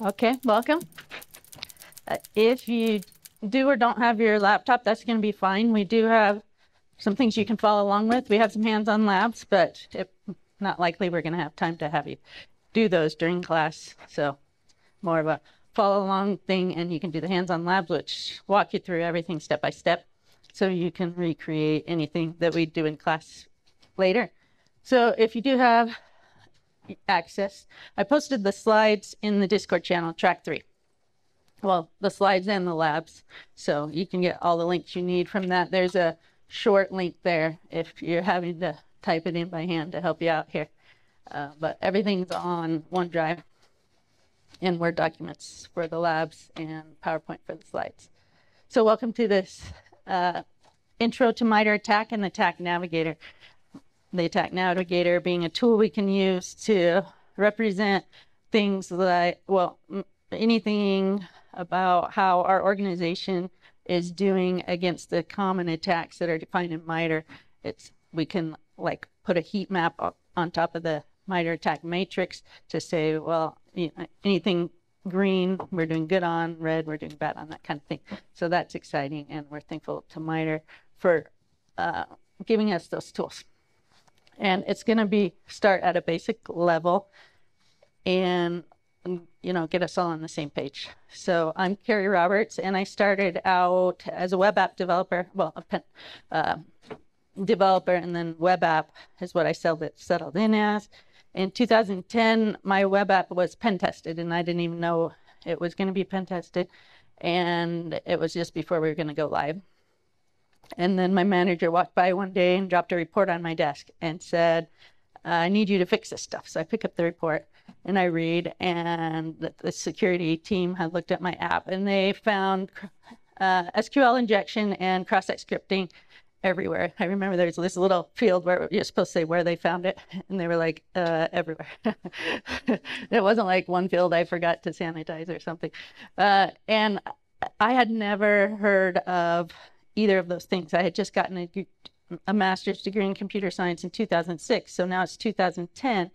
Okay, welcome. If you do or don't have your laptop, that's going to be fine. We do have some things you can follow along with. We have some hands-on labs, but not likely we're going to have time to have you do those during class. So more of a follow along thing, and you can do the hands-on labs, which walk you through everything step by step, so you can recreate anything that we do in class later. So if you do have access, I posted the slides in the Discord channel, track 3. Well, the slides and the labs, so you can get all the links you need from that. There's a short link there if you're having to type it in by hand to help you out here. But everything's on OneDrive and Word documents for the labs and PowerPoint for the slides. So welcome to this intro to MITRE ATT&CK and the ATT&CK Navigator. The ATT&CK Navigator being a tool we can use to represent things like, well, anything about how our organization is doing against the common attacks that are defined in MITRE. We can like put a heat map on top of the MITRE ATT&CK matrix to say, well, anything green we're doing good on, red we're doing bad on, that kind of thing. So that's exciting, and we're thankful to MITRE for giving us those tools. And it's going to start at a basic level and get us all on the same page. So I'm Carrie Roberts, and I started out as a web app developer, well, a developer, and then web app is what I settled in as. In 2010, my web app was pen tested, and I didn't even know it was going to be pen tested, and it was just before we were going to go live. And then my manager walked by one day and dropped a report on my desk and said, I need you to fix this stuff. So I pick up the report and I read, and the security team had looked at my app, and they found SQL injection and cross-site scripting everywhere. I remember there's this little field where you're supposed to say where they found it, and they were like, everywhere. It wasn't like one field I forgot to sanitize or something. And I had never heard of either of those things. I had just gotten a master's degree in computer science in 2006, so now it's 2010,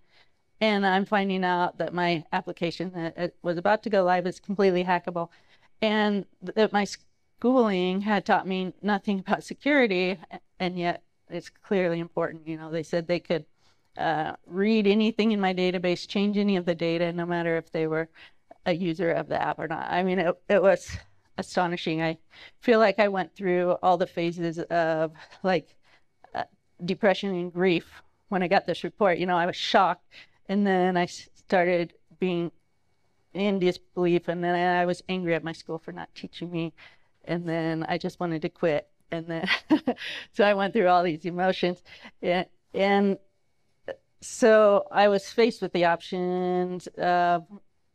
and I'm finding out that my application that was about to go live is completely hackable, and that my schooling had taught me nothing about security, and yet it's clearly important. They said they could read anything in my database, change any of the data, no matter if they were a user of the app or not. I mean, it was astonishing. I feel like I went through all the phases of like depression and grief when I got this report. I was shocked, and then I started being in disbelief, and then I was angry at my school for not teaching me, and then I just wanted to quit. And then so I went through all these emotions, and so I was faced with the options of,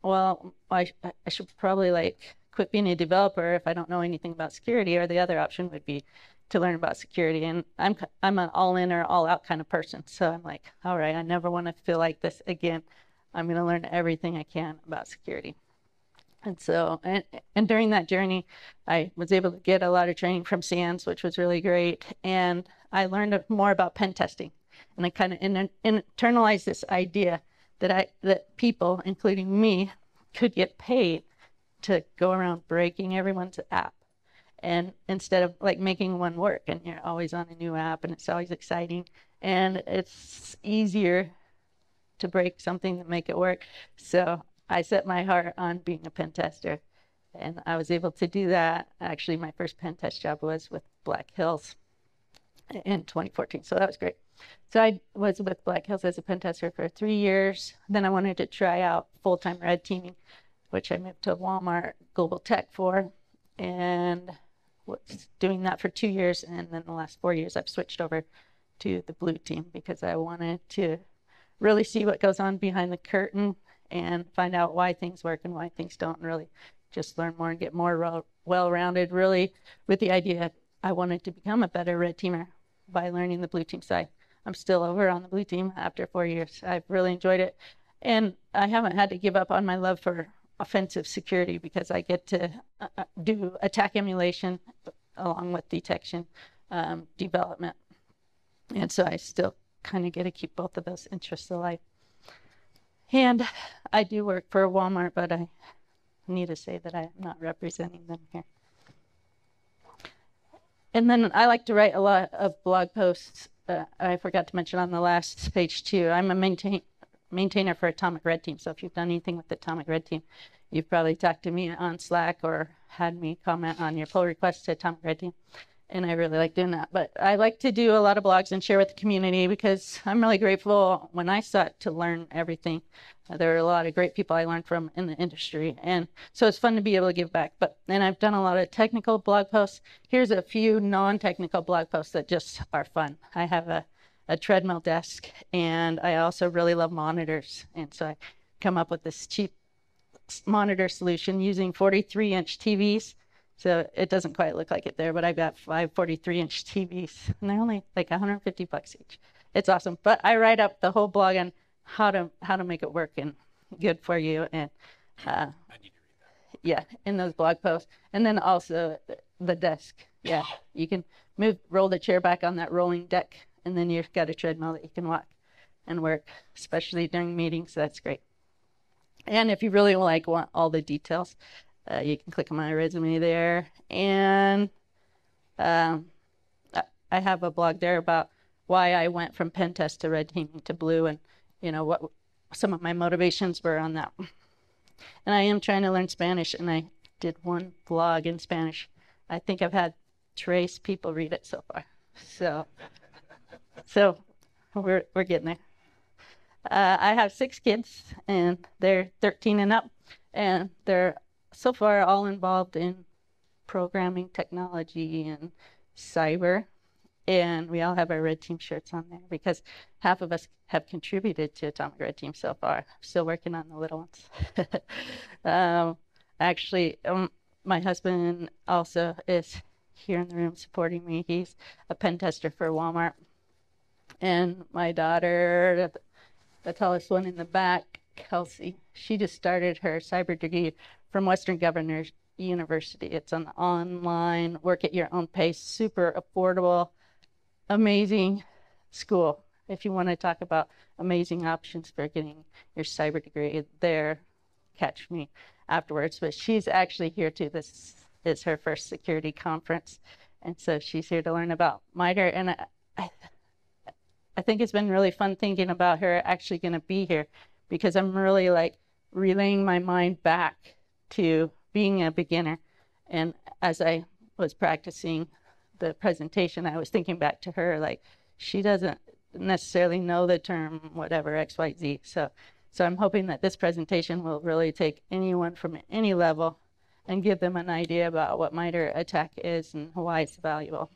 well, I should probably quit being a developer if I don't know anything about security, or the other option would be to learn about security. And I'm an all-in or all-out kind of person. So I'm like, all right, I never want to feel like this again. I'm going to learn everything I can about security. And so, and during that journey, I was able to get a lot of training from SANS, which was really great. And I learned more about pen testing. And I kind of internalized this idea that people, including me, could get paid to go around breaking everyone's app, and instead of like making one work, and you're always on a new app and it's always exciting, and it's easier to break something than make it work. So I set my heart on being a pen tester, and I was able to do that. Actually, my first pen test job was with Black Hills in 2014, so that was great. So I was with Black Hills as a pen tester for 3 years. Then I wanted to try out full-time red teaming, which I moved to Walmart Global Tech for, and was doing that for 2 years. And then the last 4 years, I've switched over to the blue team because I wanted to really see what goes on behind the curtain and find out why things work and why things don't, and really just learn more and get more well-rounded, really with the idea I wanted to become a better red teamer by learning the blue team side. I'm still over on the blue team after 4 years. I've really enjoyed it. And I haven't had to give up on my love for offensive security because I get to do attack emulation along with detection development. And so I still kind of get to keep both of those interests alive. And I do work for Walmart, but I need to say that I'm not representing them here. And then I like to write a lot of blog posts. I forgot to mention on the last page too, I'm a maintainer for Atomic Red Team. So if you've done anything with the Atomic Red Team, you've probably talked to me on Slack or had me comment on your pull requests to Atomic Red Team. And I really like doing that. But I like to do a lot of blogs and share with the community because I'm really grateful. When I sought to learn everything, there are a lot of great people I learned from in the industry. And so it's fun to be able to give back. And I've done a lot of technical blog posts. Here's a few non-technical blog posts that just are fun. I have a treadmill desk, and I also really love monitors. And so I come up with this cheap monitor solution using 43-inch TVs. So it doesn't quite look like it there, but I've got 5 43-inch TVs, and they're only like $150 each. It's awesome. But I write up the whole blog on how to make it work and good for you. And I need to read that. Yeah, in those blog posts. And then also the desk. Yeah, you can roll the chair back on that rolling deck, and then you've got a treadmill that you can walk and work, especially during meetings. That's great. And if you really want all the details, you can click on my resume there. And I have a blog there about why I went from pen test to red teaming to blue, and what some of my motivations were on that. And I am trying to learn Spanish, and I did one blog in Spanish. I think I've had 3 people read it so far. So we're getting there. I have 6 kids, and they're 13 and up, and they're so far all involved in programming, technology, and cyber. And we all have our Red Team shirts on there because half of us have contributed to Atomic Red Team so far. Still working on the little ones. Actually, my husband also is here in the room supporting me. He's a pen tester for Walmart. And my daughter, the tallest one in the back, Kelsey, she just started her cyber degree from Western Governors University. It's an online, work at your own pace, super affordable, amazing school. If you want to talk about amazing options for getting your cyber degree there, catch me afterwards. But she's actually here too. This is her first security conference. And so she's here to learn about MITRE. And I think it's been really fun thinking about her actually going to be here, because I'm really relaying my mind back to being a beginner. And as I was practicing the presentation, I was thinking back to her, she doesn't necessarily know the term whatever XYZ. So I'm hoping that this presentation will really take anyone from any level and give them an idea about what MITRE ATT&CK is and why it's valuable.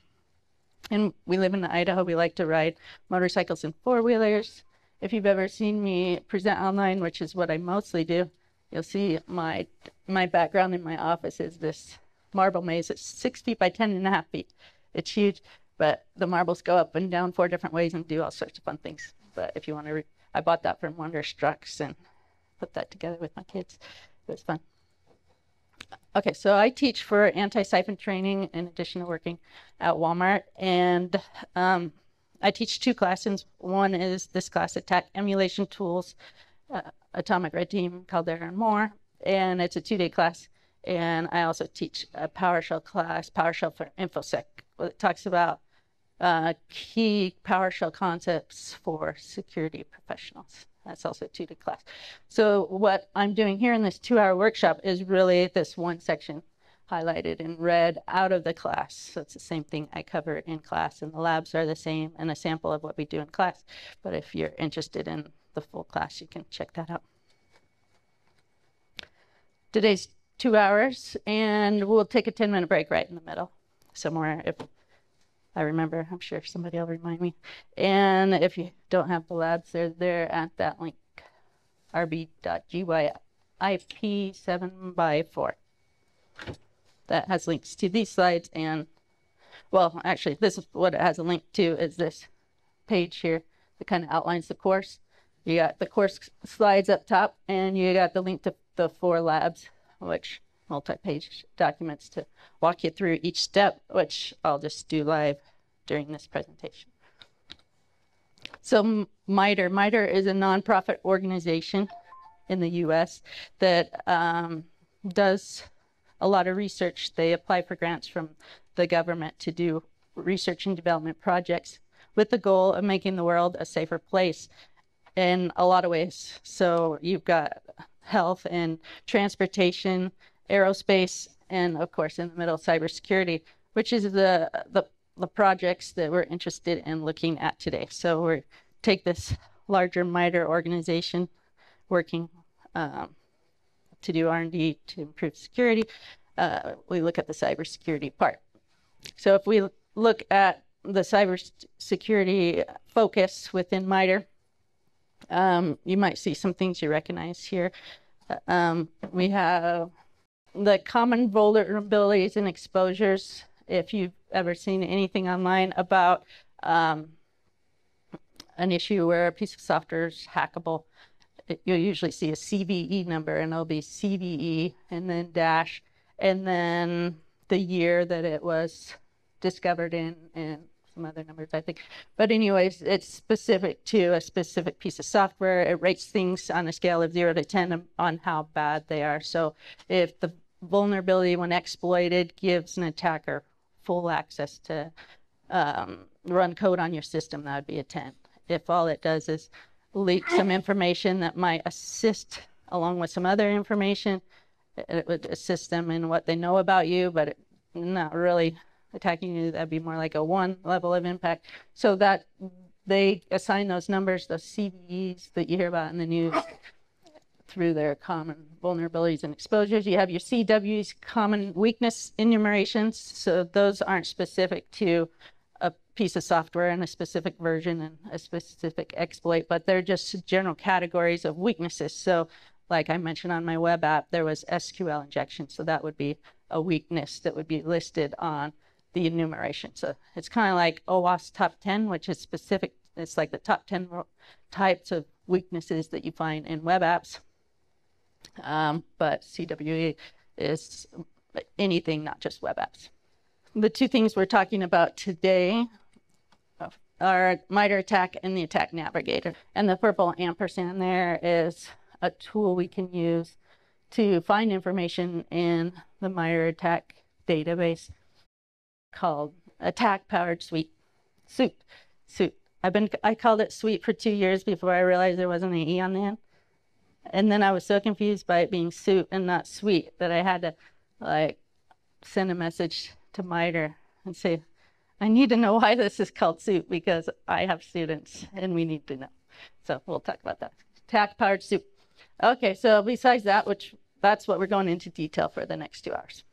And we live in Idaho. We like to ride motorcycles and 4-wheelers. If you've ever seen me present online, which is what I mostly do, you'll see my background in my office is this marble maze. It's 6 feet by 10.5 feet. It's huge, but the marbles go up and down 4 different ways and do all sorts of fun things. But if you want to, I bought that from Wonderstrucks and put that together with my kids. It was fun. Okay, so I teach for anti-siphon training in addition to working at Walmart, and I teach 2 classes. One is this class, Attack Emulation Tools, Atomic Red Team, Caldera, and more, and it's a 2-day class. And I also teach a PowerShell class, PowerShell for InfoSec. It talks about key PowerShell concepts for security professionals. That's also a 2-day class. So what I'm doing here in this 2-hour workshop is really this one section highlighted in red out of the class. So it's the same thing I cover in class, and the labs are the same and a sample of what we do in class. But if you're interested in the full class, you can check that out. Today's 2 hours, and we'll take a 10-minute break right in the middle somewhere. If I remember, I'm sure somebody will remind me. And if you don't have the labs, they're there at that link, rb.gyip7x4. That has links to these slides, and, well, actually, this is what it has a link to, is this page here that kind of outlines the course. You got the course slides up top, and you got the link to the 4 labs, which multi-page documents to walk you through each step, which I'll just do live during this presentation. So MITRE is a nonprofit organization in the US that does a lot of research. They apply for grants from the government to do research and development projects with the goal of making the world a safer place in a lot of ways. So you've got health and transportation, aerospace, and of course in the middle, cybersecurity, which is the projects that we're interested in looking at today. So we take this larger MITRE organization working to do R&D to improve security. We look at the cybersecurity part. So if we look at the cybersecurity focus within MITRE, you might see some things you recognize here. We have the common vulnerabilities and exposures. If you've ever seen anything online about an issue where a piece of software is hackable, you'll usually see a CVE number, and it'll be CVE and then dash, and then the year that it was discovered in, and some other numbers, I think. But anyways, it's specific to a specific piece of software. It rates things on a scale of 0 to 10 on how bad they are. So if the vulnerability, when exploited, gives an attacker full access to run code on your system, that would be a 10. If all it does is leak some information that might assist along with some other information, it would assist them in what they know about you, but not really attacking you, that'd be more like a 1 level of impact. So that they assign those numbers, those CVEs that you hear about in the news, through their common vulnerabilities and exposures. You have your CWs, common weakness enumerations. So those aren't specific to a piece of software and a specific version and a specific exploit, but they're just general categories of weaknesses. So like I mentioned on my web app, there was SQL injection. So that would be a weakness that would be listed on the enumeration. So it's kind of like OWASP top 10, which is specific. It's like the top 10 types of weaknesses that you find in web apps. But CWE is anything, not just web apps. The two things we're talking about today are MITRE ATT&CK and the Attack Navigator. And the purple ampersand there is a tool we can use to find information in the MITRE ATT&CK database called Attack Powered Suite. I called it Suite for 2 years before I realized there wasn't an E on the end. And then I was so confused by it being Suite and not Suite that I had to like send a message to MITRE and say, I need to know why this is called Suite because I have students and we need to know. So we'll talk about that. Attack Powered Suite. Okay, so besides that, that's what we're going into detail for the next 2 hours.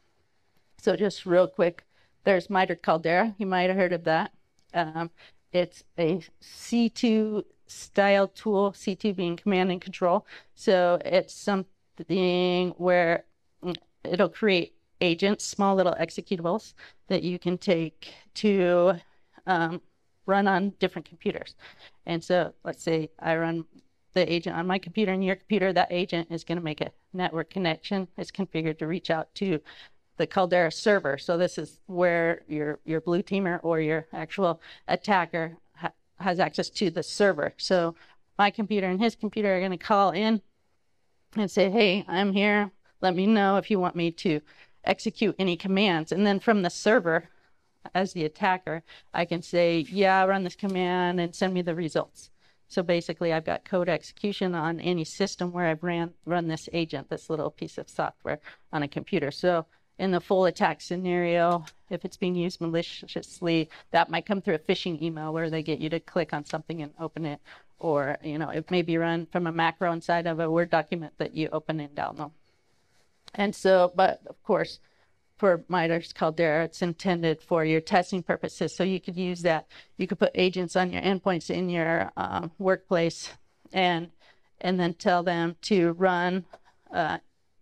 So just real quick, there's MITRE Caldera. You might have heard of that. It's a C2 style tool, C2 being command and control. So it's something where it'll create agents, small little executables that you can take to run on different computers. And so let's say I run the agent on my computer and your computer, that agent is going to make a network connection. It's configured to reach out to the Caldera server. So this is where your blue teamer or your actual attacker has access to the server. So my computer and his computer are going to call in and say, hey, I'm here. Let me know if you want me to execute any commands. And then from the server, as the attacker, I can say, yeah, run this command and send me the results. So basically, I've got code execution on any system where I've run this agent, this little piece of software on a computer. So in the full attack scenario, if it's being used maliciously, that might come through a phishing email where they get you to click on something and open it. Or, it may be run from a macro inside of a Word document that you open and download. And so, but of course, for MITRE's Caldera, it's intended for your testing purposes. So you could use that. You could put agents on your endpoints in your workplace and then tell them to run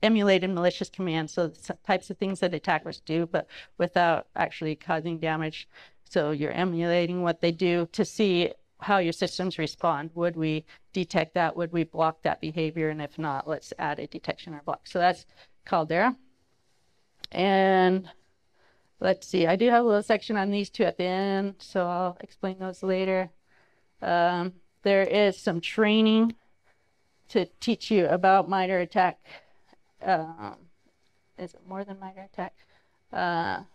emulated malicious commands. So the types of things that attackers do, but without actually causing damage. So you're emulating what they do to see how your systems respond. Would we detect that? Would we block that behavior? And if not, let's add a detection or block. So that's Caldera. And let's see, I do have a little section on these two at the end, so I'll explain those later. There is some training to teach you about MITRE ATT&CK. Is it more than MITRE ATT&CK?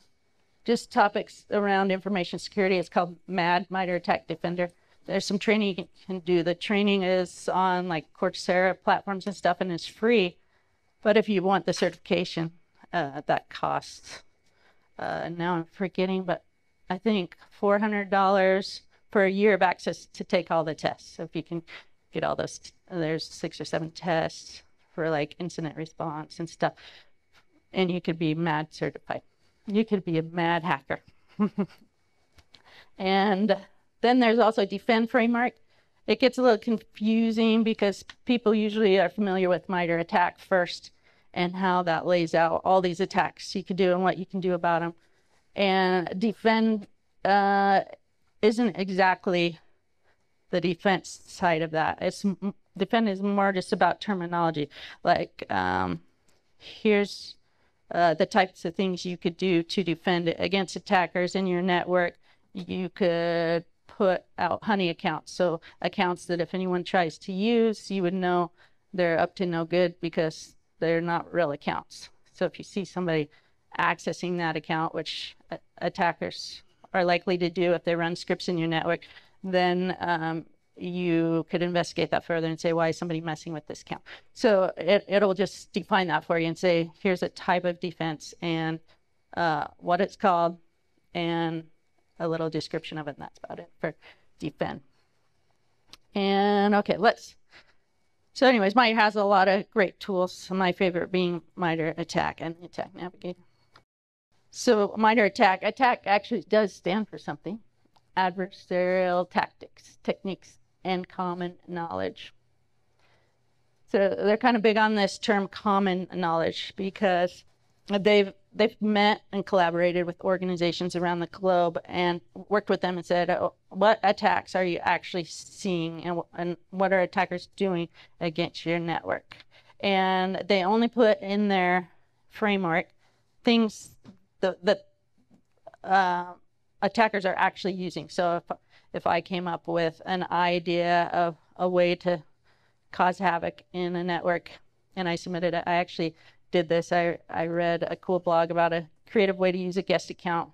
Just topics around information security. It's called MAD, MITRE ATT&CK Defender. There's some training you can do. The training is on like Coursera platforms and stuff, and it's free. But if you want the certification, that costs, now I'm forgetting, but I think $400 for a year of access to take all the tests. So if you can get all those, there's 6 or 7 tests for like incident response and stuff, and you could be MAD certified. You could be a MAD hacker. And then there's also Defend framework. It gets a little confusing because people usually are familiar with MITRE ATT&CK first and how that lays out all these attacks you can do and what you can do about them. And Defend isn't exactly the defense side of that. Defend is more just about terminology. Like here's the types of things you could do to defend against attackers in your network. You could put out honey accounts, so accounts that if anyone tries to use, you would know they're up to no good because they're not real accounts. So if you see somebody accessing that account, which attackers are likely to do if they run scripts in your network, then you could investigate that further and say, why is somebody messing with this account? So it'll just define that for you and say, here's a type of defense and what it's called and a little description of it, and that's about it for Defend. And okay, so anyways, MITRE has a lot of great tools, my favorite being MITRE ATT&CK and Attack Navigator. So MITRE ATT&CK actually does stand for something: adversarial tactics, techniques, and common knowledge. So they're kind of big on this term common knowledge because they've met and collaborated with organizations around the globe and worked with them and said, oh, what attacks are you actually seeing and what are attackers doing against your network? And they only put in their framework things that attackers are actually using. So if I came up with an idea of a way to cause havoc in a network and I submitted it, I actually did this. I read a cool blog about a creative way to use a guest account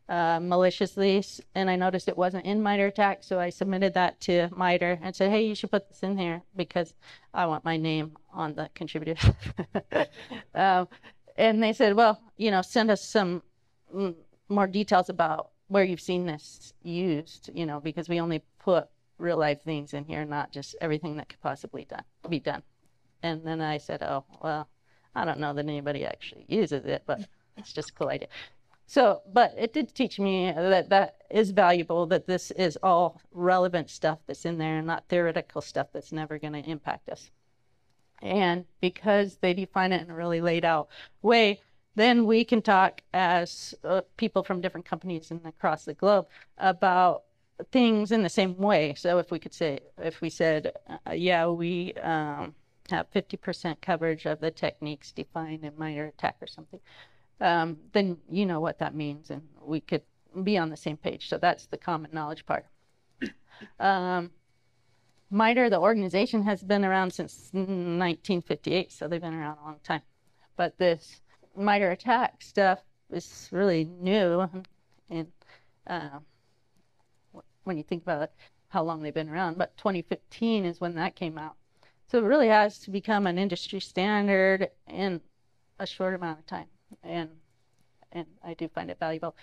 maliciously, and I noticed it wasn't in MITRE ATT&CK, so I submitted that to MITRE and said, hey, you should put this in here because I want my name on the contributors. And they said, well, send us some more details about where you've seen this used, because we only put real life things in here, not just everything that could possibly be done. And then I said, oh, well, I don't know that anybody actually uses it, but it's just a cool idea. So, but it did teach me that is valuable, that this is all relevant stuff that's in there and not theoretical stuff that's never going to impact us. And because they define it in a really laid out way, then we can talk as people from different companies and across the globe about things in the same way. So if we said, yeah, we have 50% coverage of the techniques defined in MITRE ATT&CK or something, then you know what that means and we could be on the same page. So that's the common knowledge part. MITRE, the organization, has been around since 1958, so they've been around a long time. But this MITRE ATT&CK stuff is really new, and when you think about it, how long they've been around, but 2015 is when that came out. So it really has to become an industry standard in a short amount of time, and I do find it valuable.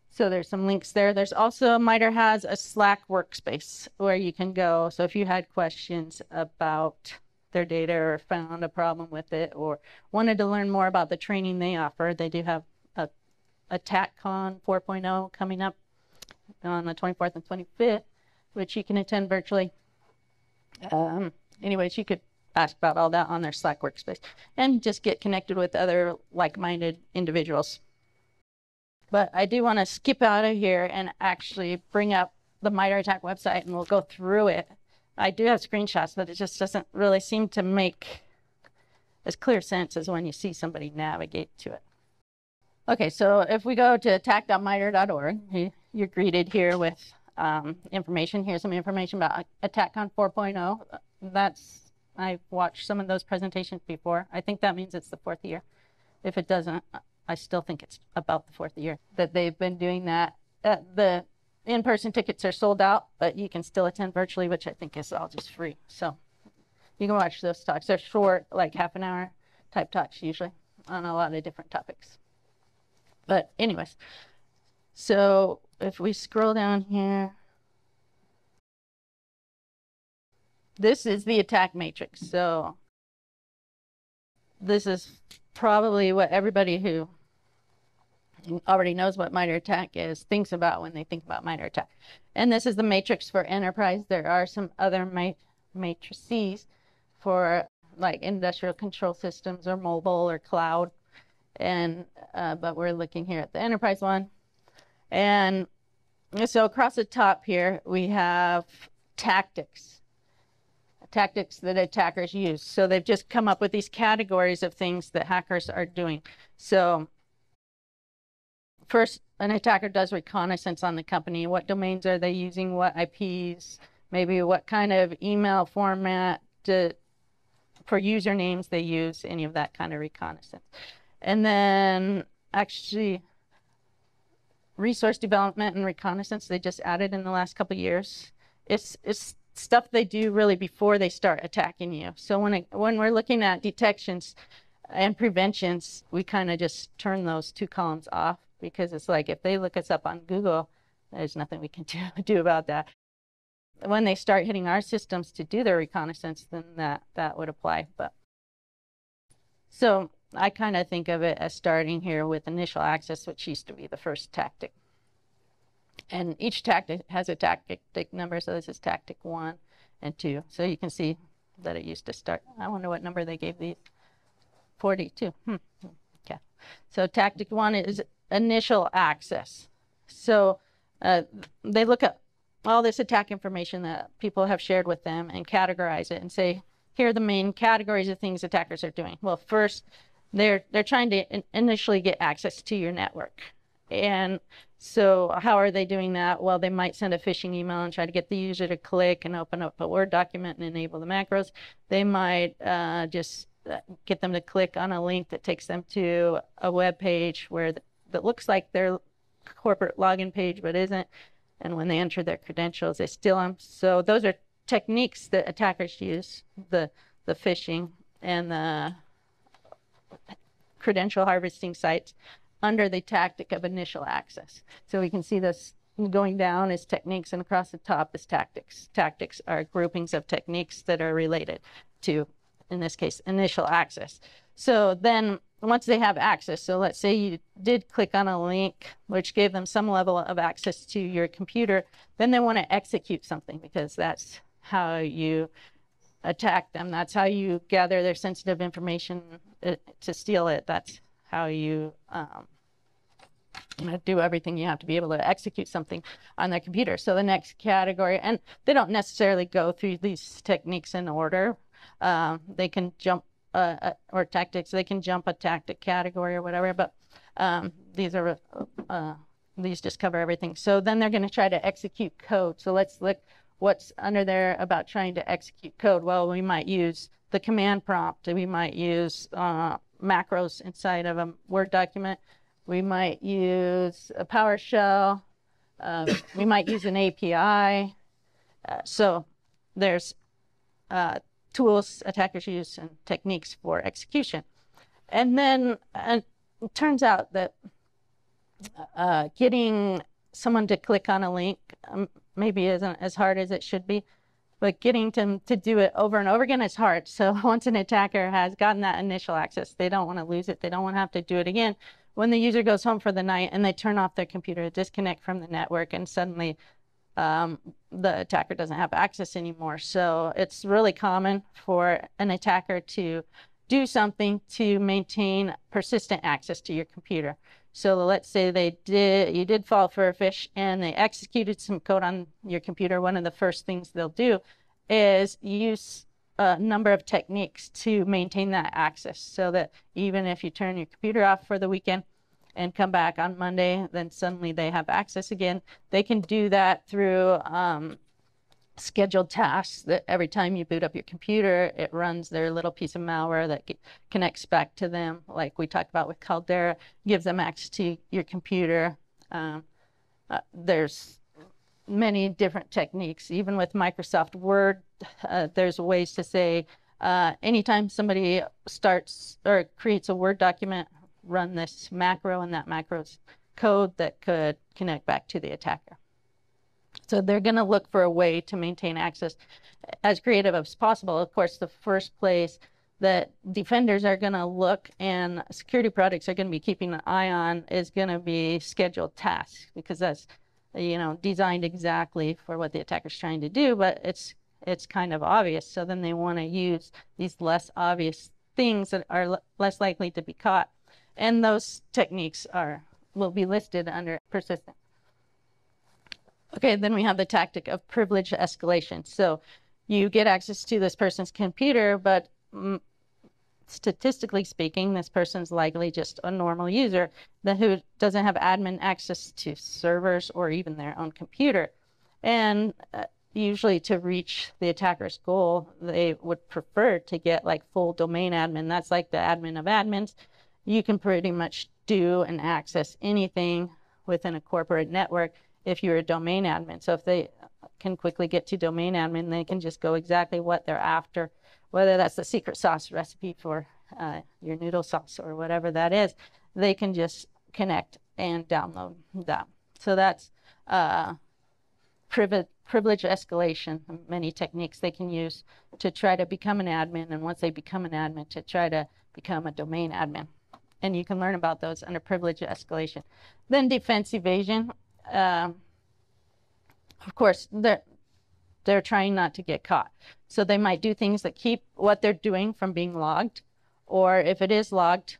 So there's some links there. There's also, MITRE has a Slack workspace where you can go. So if you had questions about their data or found a problem with it or wanted to learn more about the training they offer, they do have a ATT&CKon 4.0 coming up on the 24th and 25th, which you can attend virtually. Anyways, you could ask about all that on their Slack workspace and just get connected with other like-minded individuals. But I do want to skip out of here and actually bring up the MITRE ATT&CK website and we'll go through it. I do have screenshots, but it just doesn't really seem to make as clear sense as when you see somebody navigate to it. Okay, so if we go to attack.mitre.org, you're greeted here with information. Here's some information about ATT&CKon 4.0. That's I've watched some of those presentations before. I think that means it's the 4th year. If it doesn't, I still think it's about the 4th year that they've been doing that. The in-person tickets are sold out, but you can still attend virtually, which I think is all just free. So you can watch those talks. They're short, like half an hour type talks usually on a lot of different topics. But anyways, so if we scroll down here, this is the attack matrix. So this is probably what everybody who already knows what MITRE ATT&CK is thinks about when they think about MITRE ATT&CK. And this is the matrix for enterprise. There are some other matrices for like industrial control systems or mobile or cloud. And but we're looking here at the enterprise one. And so across the top here, we have tactics that attackers use. So they've just come up with these categories of things that hackers are doing. So first, an attacker does reconnaissance on the company. What domains are they using? What IPs? Maybe what kind of email format for usernames they use, any of that kind of reconnaissance. And then actually resource development and reconnaissance, they just added in the last couple of years. It's stuff they do really before they start attacking you. So when we're looking at detections and preventions, we kind of just turn those two columns off, because it's like if they look us up on Google, there's nothing we can do about that. When they start hitting our systems to do their reconnaissance, then that would apply. But so I kind of think of it as starting here with initial access, which used to be the first tactic. And each tactic has a tactic number, so this is tactic 1 and 2. So you can see that it used to start. I wonder what number they gave these. 42. Okay. So tactic 1 is initial access. So they look at all this attack information that people have shared with them and categorize it and say, here are the main categories of things attackers are doing. Well, first, they're trying to initially get access to your network. And so how are they doing that? Well, they might send a phishing email and try to get the user to click and open up a Word document and enable the macros. They might just get them to click on a link that takes them to a web page where that looks like their corporate login page but isn't. And when they enter their credentials, they steal them. So those are techniques that attackers use, the phishing and the credential harvesting sites, under the tactic of initial access. So we can see this going down as techniques, and across the top is tactics. Tactics are groupings of techniques that are related to, in this case, initial access. So then once they have access, so let's say you did click on a link which gave them some level of access to your computer, then they want to execute something, because that's how you attack them. That's how you gather their sensitive information to steal it. That's how you do everything. You have to be able to execute something on their computer. So the next category, and they don't necessarily go through these techniques in order. They can jump or tactics. They can jump a tactic category or whatever. But these just cover everything. So then they're going to try to execute code. So let's look what's under there about trying to execute code. Well, we might use the command prompt. We might use macros inside of a Word document. We might use a PowerShell. We might use an API. So there's tools attackers use and techniques for execution. And then it turns out that getting someone to click on a link maybe isn't as hard as it should be, but getting them to do it over and over again is hard. So once an attacker has gotten that initial access, they don't want to lose it. They don't want to have to do it again. When the user goes home for the night and they turn off their computer, disconnect from the network, and suddenly the attacker doesn't have access anymore. So it's really common for an attacker to do something to maintain persistent access to your computer. So let's say you did fall for a phish and they executed some code on your computer. One of the first things they'll do is use a number of techniques to maintain that access, so that even if you turn your computer off for the weekend and come back on Monday, then suddenly they have access again. They can do that through scheduled tasks that every time you boot up your computer, it runs their little piece of malware that connects back to them, like we talked about with Caldera, gives them access to your computer. There's many different techniques. Even with Microsoft Word, there's ways to say, anytime somebody starts or creates a Word document, run this macro, and that macro's code that could connect back to the attacker. So they're going to look for a way to maintain access as creative as possible. Of course, the first place that defenders are going to look and security products are going to be keeping an eye on is going to be scheduled tasks, because that's, you know, designed exactly for what the attacker's trying to do, but it's kind of obvious. So then they want to use these less obvious things that are less likely to be caught. And those techniques will be listed under persistent. Okay, then we have the tactic of privilege escalation. So you get access to this person's computer, but statistically speaking, this person's likely just a normal user who doesn't have admin access to servers or even their own computer. And usually to reach the attacker's goal, they would prefer to get like full domain admin. That's like the admin of admins. You can pretty much do and access anything within a corporate network if you're a domain admin. So if they can quickly get to domain admin, they can just go exactly what they're after, whether that's the secret sauce recipe for your noodle sauce or whatever that is. They can just connect and download that. So that's privilege escalation, many techniques they can use to try to become an admin, and once they become an admin, to try to become a domain admin. And you can learn about those under privilege escalation. Then defense evasion. Of course, they're trying not to get caught. So they might do things that keep what they're doing from being logged, or if it is logged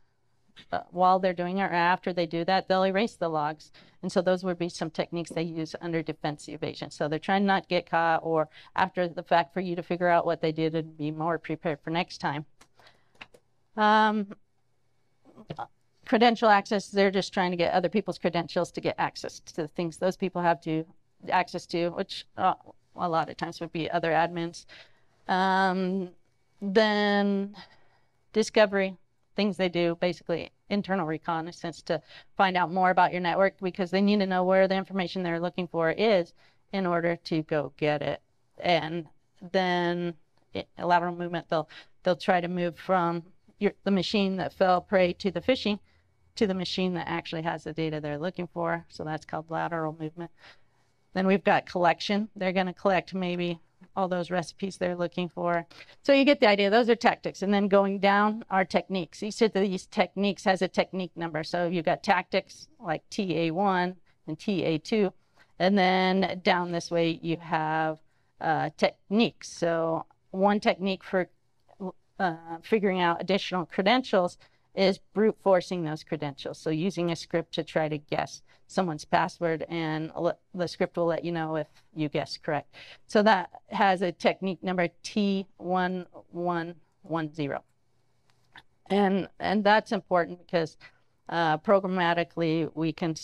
while they're doing it or after they do that, they'll erase the logs. And so those would be some techniques they use under defense evasion. So they're trying not to get caught, or after the fact for you to figure out what they did and be more prepared for next time. Credential access, they're just trying to get other people's credentials to get access to the things those people have access to, which a lot of times would be other admins. Then discovery, things they do, basically internal reconnaissance to find out more about your network, because they need to know where the information they're looking for is in order to go get it. And then lateral movement, they'll try to move from the machine that fell prey to the phishing to the machine that actually has the data they're looking for. So that's called lateral movement. Then we've got collection. They're going to collect maybe all those recipes they're looking for. So you get the idea. Those are tactics. And then going down are techniques. Each of these techniques has a technique number. So you've got tactics like TA1 and TA2. And then down this way you have techniques. So one technique for figuring out additional credentials is brute forcing those credentials. So using a script to try to guess someone's password, and the script will let you know if you guess correct. So that has a technique number T1110. And that's important because programmatically we can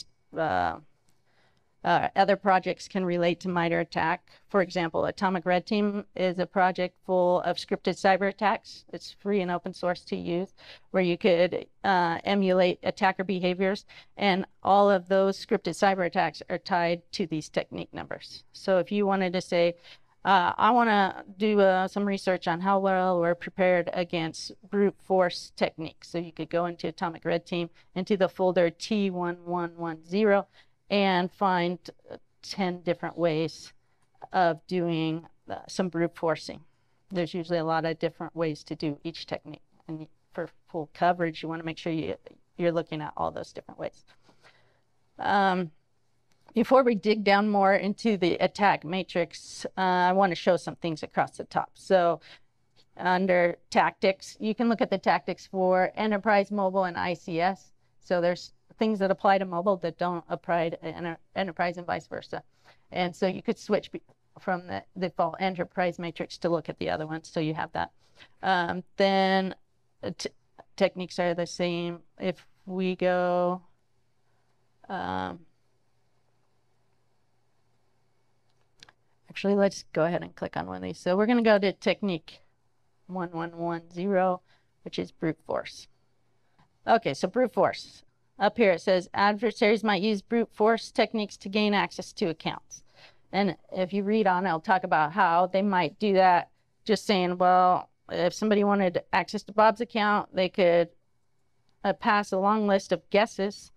other projects can relate to MITRE ATT&CK. For example, Atomic Red Team is a project full of scripted cyber attacks. It's free and open source to use, where you could emulate attacker behaviors, and all of those scripted cyber attacks are tied to these technique numbers. So if you wanted to say, I want to do some research on how well we're prepared against brute force techniques, so you could go into Atomic Red Team, into the folder T1110, and find 10 different ways of doing some brute forcing. There's usually a lot of different ways to do each technique. And for full coverage, you want to make sure you're looking at all those different ways. Before we dig down more into the attack matrix, I want to show some things across the top. So under tactics, you can look at the tactics for enterprise, mobile, and ICS. So there's things that apply to mobile that don't apply to enterprise, and vice versa. And so you could switch from the default enterprise matrix to look at the other ones, so you have that. Then techniques are the same. If we go Actually, let's go ahead and click on one of these. So we're going to go to technique 1110, which is brute force. Okay, so brute force. Up here it says adversaries might use brute force techniques to gain access to accounts. And if you read on, it'll talk about how they might do that, just saying, well, if somebody wanted access to Bob's account, they could pass a long list of guesses,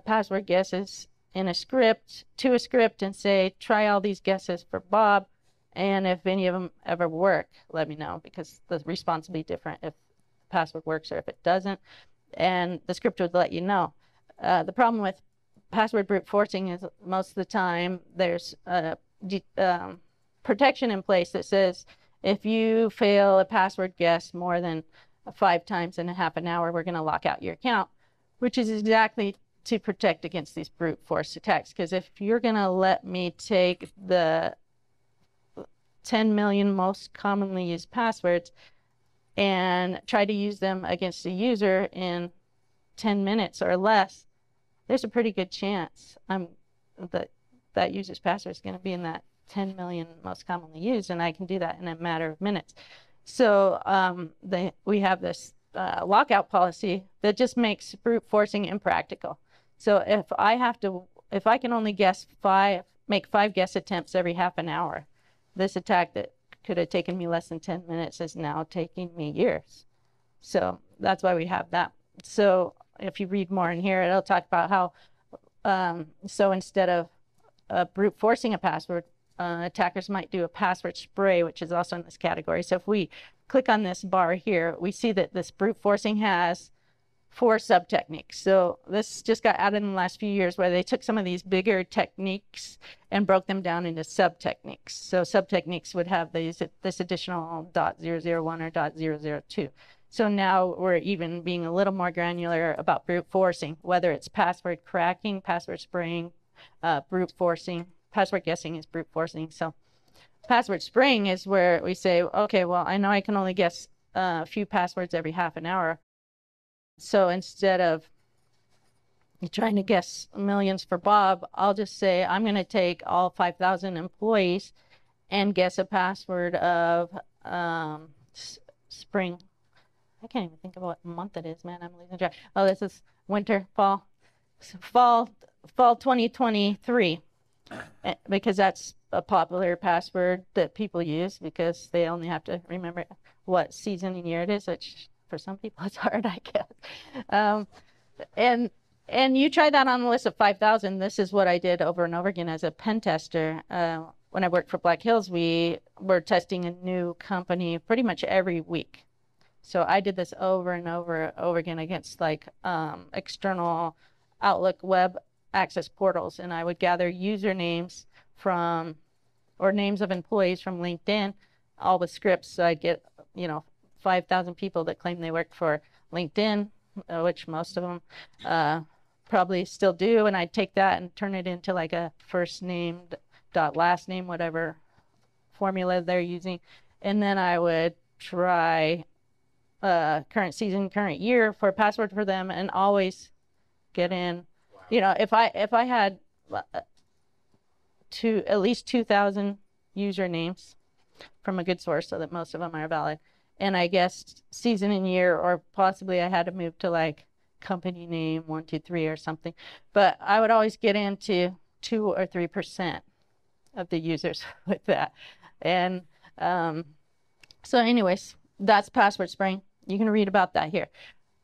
password guesses, in a script, to a script, and say, try all these guesses for Bob, and if any of them ever work, let me know, because the response will be different if the password works or if it doesn't, and the script would let you know. The problem with password brute forcing is most of the time there's protection in place that says if you fail a password guess more than 5 times in a half an hour, we're going to lock out your account, which is exactly to protect against these brute force attacks. Because if you're going to let me take the 10 million most commonly used passwords and try to use them against a user in 10 minutes or less, there's a pretty good chance that user's password is going to be in that 10 million most commonly used, and I can do that in a matter of minutes. So we have this lockout policy that just makes brute forcing impractical. So if I can only make 5 guess attempts every half an hour, this attack that could have taken me less than 10 minutes is now taking me years. So that's why we have that. So if you read more in here, it'll talk about how, so instead of brute forcing a password, attackers might do a password spray, which is also in this category. So if we click on this bar here, we see that this brute forcing has 4 sub techniques. So this just got added in the last few years, where they took some of these bigger techniques and broke them down into sub techniques. So sub techniques would have this additional .001 or .002. So now we're even being a little more granular about brute forcing, whether it's password cracking, password spraying, brute forcing. Password guessing is brute forcing. So password spraying is where we say, okay, well, I know I can only guess a few passwords every half an hour. So instead of trying to guess millions for Bob, I'll just say I'm going to take all 5,000 employees and guess a password of spring. I can't even think of what month it is, man. I'm losing track. Oh, this is winter, fall 2023, because that's a popular password that people use because they only have to remember what season and year it is, which for some people it's hard, I guess. And you try that on a list of 5,000. This is what I did over and over again as a pen tester. When I worked for Black Hills, we were testing a new company pretty much every week. So I did this over and over again against like external Outlook web access portals, and I would gather usernames from, or names of employees from LinkedIn, all with scripts. So I'd get, 5,000 people that claim they work for LinkedIn, which most of them probably still do, and I'd take that and turn it into like a first name dot last name, whatever formula they're using, and then I would try current season, current year for a password for them, and always get in. If I had at least 2,000 usernames from a good source, so that most of them are valid, and I guessed season and year, or possibly I had to move to like company name 123 or something, but I would always get into 2 or 3% of the users with that. And so anyways, that's password spraying. You can read about that here.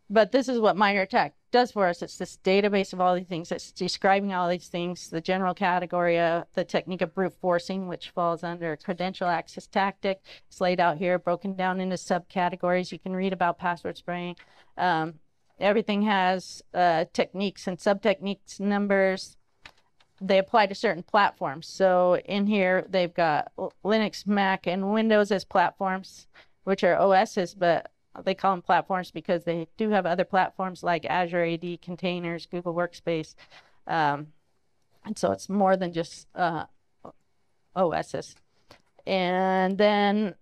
But this is what Minor Attack does for us. It's this database of all these things. It's describing all these things, the general category of the technique of brute forcing, which falls under credential access tactic. It's laid out here, broken down into subcategories. You can read about password spraying. Everything has techniques and sub-techniques numbers. They apply to certain platforms. So in here, they've got Linux, Mac, and Windows as platforms, which are OSs, but they call them platforms because they do have other platforms like Azure AD containers, Google Workspace. And so it's more than just OSs. And then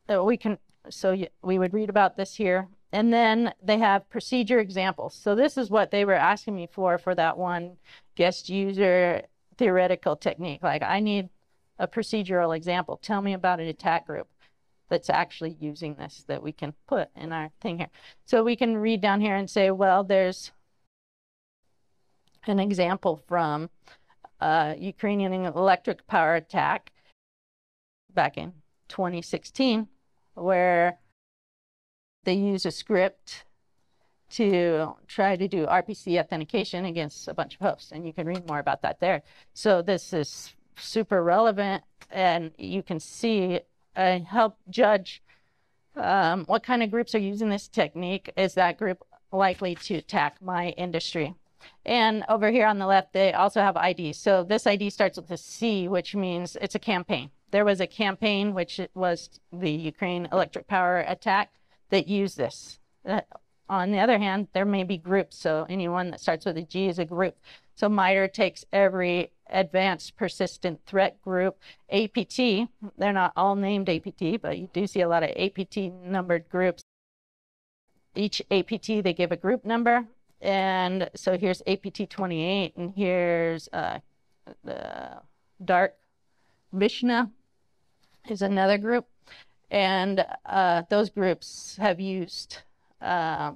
we would read about this here. And then they have procedure examples. So this is what they were asking me for that one guest user theoretical technique. Like, I need a procedural example. Tell me about an attack group that's actually using this that we can put in our thing here. So we can read down here and say, well, there's an example from Ukrainian electric power attack back in 2016, where they use a script to try to do RPC authentication against a bunch of hosts, and you can read more about that there. So this is super relevant, and you can see and help judge what kind of groups are using this technique. Is that group likely to attack my industry? And over here on the left, they also have IDs. So this ID starts with a C, which means it's a campaign. There was a campaign, which was the Ukraine electric power attack, that used this. On the other hand, there may be groups. So anyone that starts with a G is a group. So MITRE takes every advanced persistent threat group, APT. They're not all named APT, but you do see a lot of APT numbered groups. Each APT, they give a group number. And so here's APT 28, and here's the Dark Vishna is another group. And those groups have used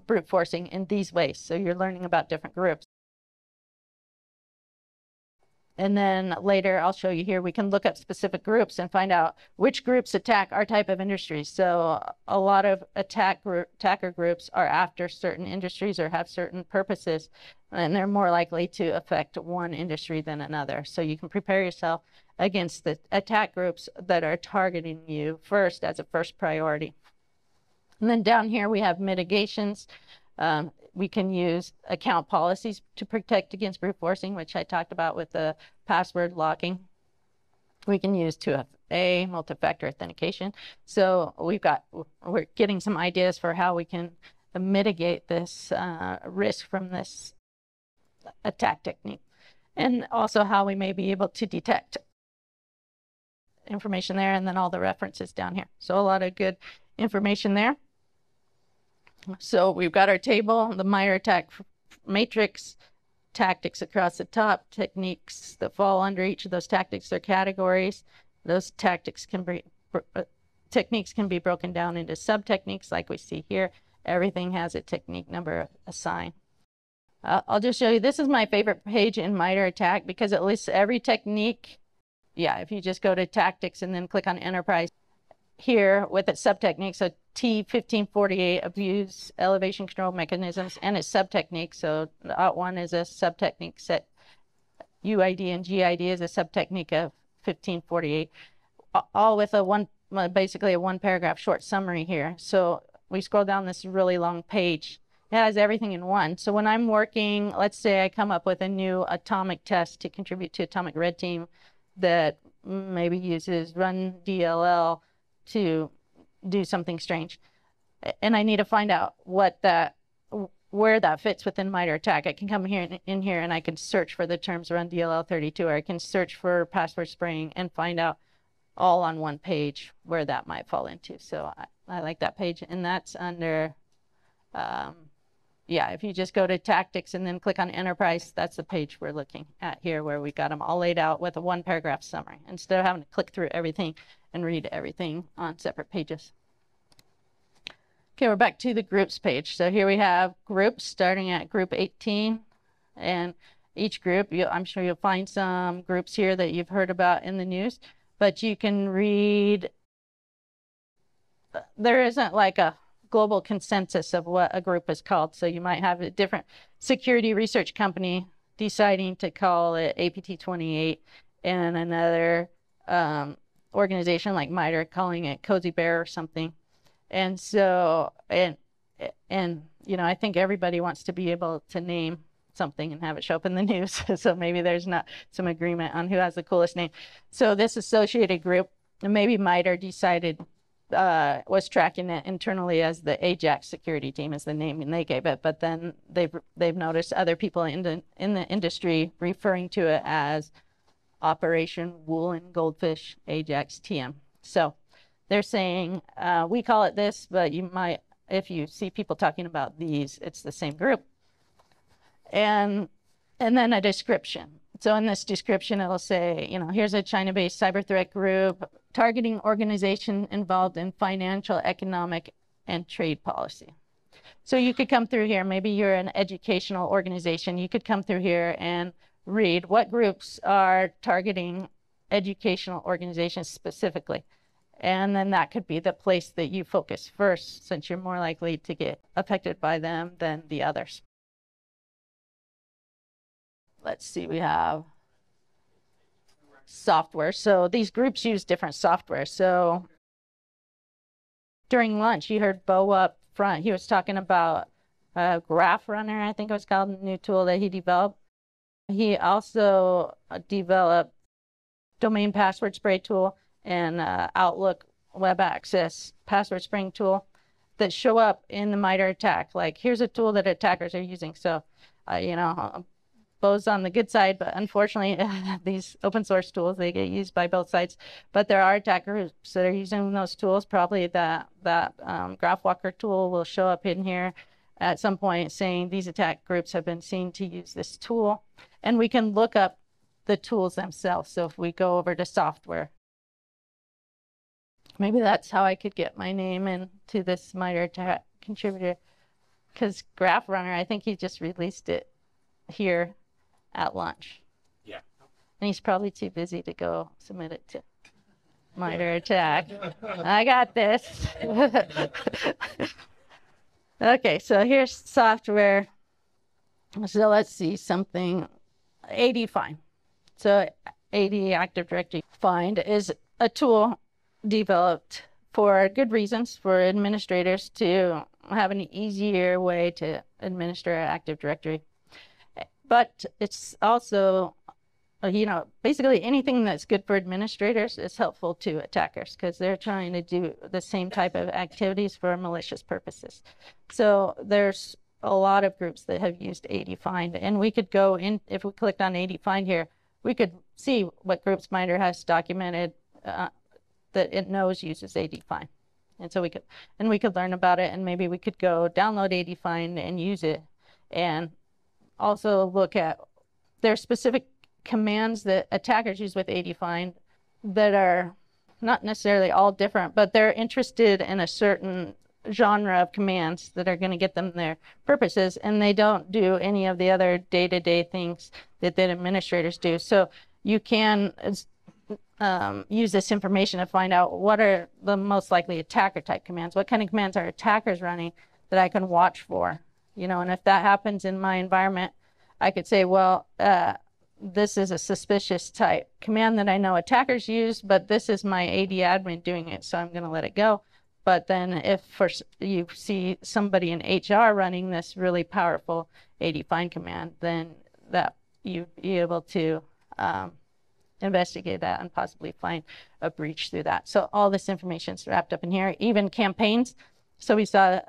brute forcing in these ways. So you're learning about different groups. And then later, I'll show you here, we can look up specific groups and find out which groups attack our type of industry. So a lot of attacker groups are after certain industries or have certain purposes, and they're more likely to affect one industry than another. So you can prepare yourself against the attack groups that are targeting you first as a first priority. And then down here, we have mitigations. We can use account policies to protect against brute forcing, which I talked about with the password locking. We can use 2FA, multi-factor authentication. So we're getting some ideas for how we can mitigate this risk from this attack technique, and also how we may be able to detect information there, and then all the references down here. So a lot of good information there. So we've got our table, the MITRE attack matrix, tactics across the top, techniques that fall under each of those tactics or categories. Those tactics can be, techniques can be broken down into sub-techniques like we see here. Everything has a technique number assigned. I'll just show you, this is my favorite page in MITRE attack because it lists every technique. Yeah, if you just go to tactics and then click on enterprise here with its sub-technique. So T1548, abuse elevation control mechanisms, and its sub-technique. So OT1 is a sub-technique, set UID and GID is a sub-technique of 1548, all with basically a one paragraph short summary here. So we scroll down this really long page. It has everything in one. So when I'm working, let's say I come up with a new atomic test to contribute to Atomic Red Team that maybe uses run DLL to do something strange, and I need to find out where that fits within MITRE attack. I can come here in here and I can search for the terms run DLL 32, or I can search for password spraying and find out all on one page where that might fall into. So I like that page, and that's under yeah, if you just go to tactics and then click on enterprise, that's the page we're looking at here, where we got them all laid out with a one paragraph summary instead of having to click through everything and read everything on separate pages. Okay, we're back to the groups page. So here we have groups starting at group 18, and each group, I'm sure you'll find some groups here that you've heard about in the news, but you can read, there isn't like a global consensus of what a group is called. So you might have a different security research company deciding to call it APT 28, and another organization like MITRE calling it Cozy Bear or something. And so, and you know, I think everybody wants to be able to name something and have it show up in the news. So maybe there's not some agreement on who has the coolest name. So this associated group, maybe MITRE decided, was tracking it internally as the Ajax security team is the name and they gave it, but then they've noticed other people in the industry referring to it as Operation Wool and Goldfish Ajax TM. So they're saying we call it this, but you might, if you see people talking about these, it's the same group. And then a description. So in this description, it'll say, here's a China-based cyber threat group targeting organization involved in financial, economic, and trade policy. So you could come through here, maybe you're an educational organization, you could come through here and read what groups are targeting educational organizations specifically. And then that could be the place that you focus first, since you're more likely to get affected by them than the others. Let's see, we have software. So these groups use different software. So during lunch, you heard Bo up front. He was talking about Graph Runner, I think it was called, a new tool that he developed. He also developed domain password spray tool and Outlook web access password spraying tool that show up in the MITRE ATT&CK. Like, here's a tool that attackers are using. So, Bo's on the good side, but unfortunately, these open source tools, they get used by both sides. But there are attackers that are using those tools. Probably that GraphWalker tool will show up in here at some point saying these attack groups have been seen to use this tool. And we can look up the tools themselves. So if we go over to software, maybe that's how I could get my name into this MITRE ATT&CK contributor, because Graph Runner, I think he just released it here at lunch. Yeah. And he's probably too busy to go submit it to MITRE ATT&CK. I got this. Okay, so here's software. So let's see something. AD Find. So AD Active Directory Find is a tool developed for good reasons for administrators to have an easier way to administer Active Directory. But it's also, basically anything that's good for administrators is helpful to attackers because they're trying to do the same type of activities for malicious purposes. So there's a lot of groups that have used AD Find, and we could go in, if we clicked on AD Find here, we could see what groups MITRE has documented that it knows uses AD Find. And so we could learn about it, and maybe we could go download AD Find and use it, and also look at their specific commands that attackers use with AD Find that are not necessarily all different, but they're interested in a certain genre of commands that are going to get them their purposes, and they don't do any of the other day-to-day things that the administrators do. So you can use this information to find out what are the most likely attacker type commands, what kind of commands are attackers running that I can watch for. And if that happens in my environment, I could say, well, this is a suspicious type command that I know attackers use, but this is my AD admin doing it, so I'm going to let it go. But then if you see somebody in HR running this really powerful AD Find command, then that you'd be able to investigate that and possibly find a breach through that. So all this information is wrapped up in here, even campaigns. So we saw,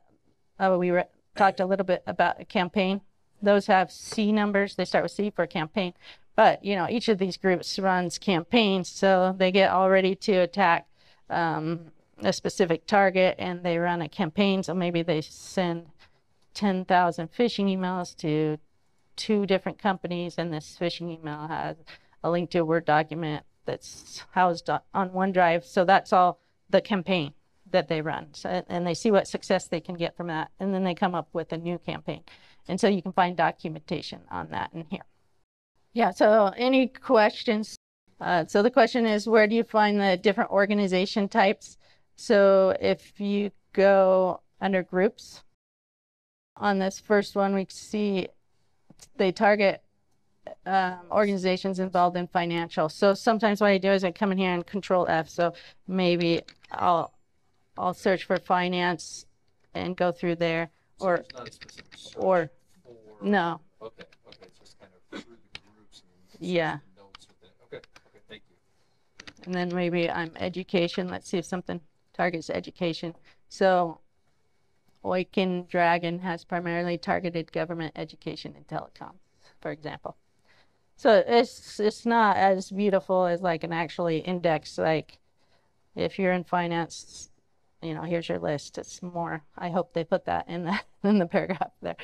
talked a little bit about a campaign. Those have C numbers. They start with C for a campaign. But, each of these groups runs campaigns, so they get all ready to attack a specific target, and they run a campaign. So maybe they send 10,000 phishing emails to 2 different companies, and this phishing email has a link to a Word document that's housed on OneDrive. So that's all the campaign that they run. So, and they see what success they can get from that, and then they come up with a new campaign. And so you can find documentation on that in here. Yeah, so any questions? So the question is, where do you find the different organization types? So if you go under groups, on this first one, we see they target organizations involved in financial. So sometimes what I do is I come in here and Control F. So maybe I'll search for finance and go through there, or no. Okay, it's just kind of through the groups and Yeah. notes within. Okay, thank you. And then maybe I'm education. Let's see if something targets education. So Oiken Dragon has primarily targeted government, education, and telecom, for example. So it's not as beautiful as like an actually index. Like if you're in finance, here's your list. It's more. I hope they put that in the paragraph there.